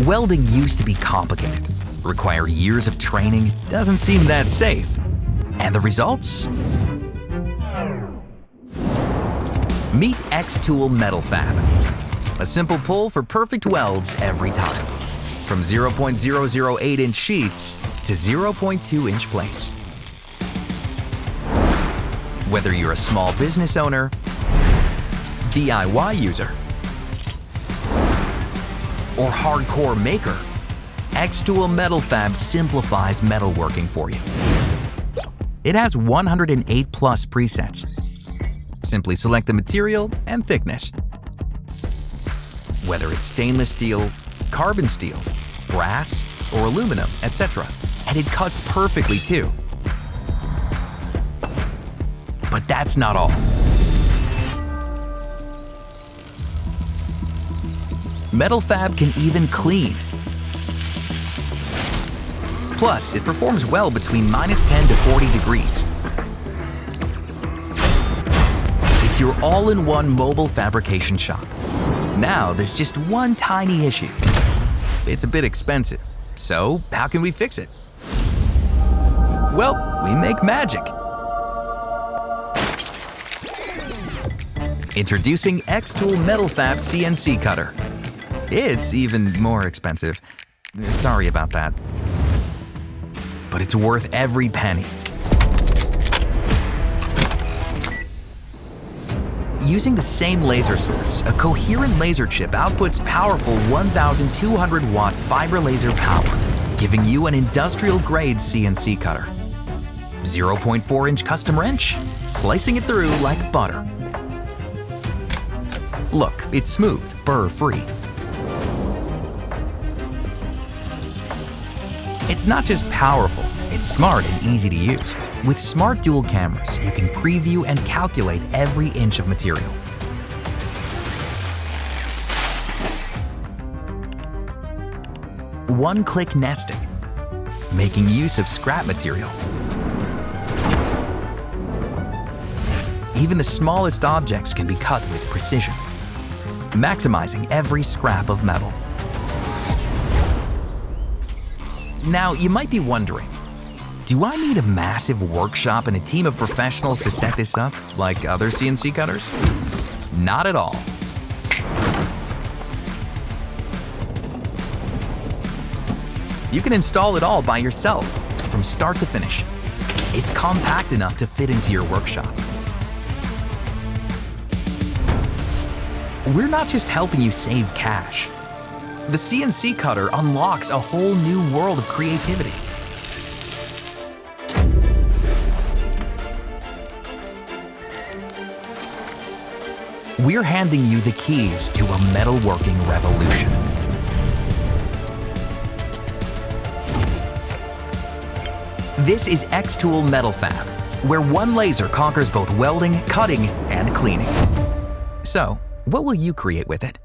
Welding used to be complicated, required years of training, doesn't seem that safe. And the results? Meet X-Tool Metal Fab. A simple pull for perfect welds every time. From 0.008-inch sheets to 0.2-inch plates. Whether you're a small business owner, DIY user, or hardcore maker, X-Tool Metal Fab simplifies metalworking for you. It has 108 plus presets. Simply select the material and thickness. Whether it's stainless steel, carbon steel, brass, or aluminum, etc. And it cuts perfectly too. But that's not all. Metal Fab can even clean. Plus, it performs well between -10 to 40 degrees. It's your all-in-one mobile fabrication shop. Now, there's just one tiny issue. It's a bit expensive. So, how can we fix it? Well, we make magic. Introducing X-Tool Metal Fab CNC Cutter. It's even more expensive. Sorry about that. But it's worth every penny. Using the same laser source, a coherent laser chip outputs powerful 1,200-watt fiber laser power, giving you an industrial-grade CNC cutter. 0.4-inch custom wrench, slicing it through like butter. Look, it's smooth, burr-free. It's not just powerful, it's smart and easy to use. With smart dual cameras, you can preview and calculate every inch of material. One-click nesting, making use of scrap material. Even the smallest objects can be cut with precision, maximizing every scrap of metal. Now, you might be wondering, do I need a massive workshop and a team of professionals to set this up, like other CNC cutters? Not at all. You can install it all by yourself, from start to finish. It's compact enough to fit into your workshop. We're not just helping you save cash. The CNC cutter unlocks a whole new world of creativity. We're handing you the keys to a metalworking revolution. This is X-Tool Metal Fab, where one laser conquers both welding, cutting, and cleaning. So, what will you create with it?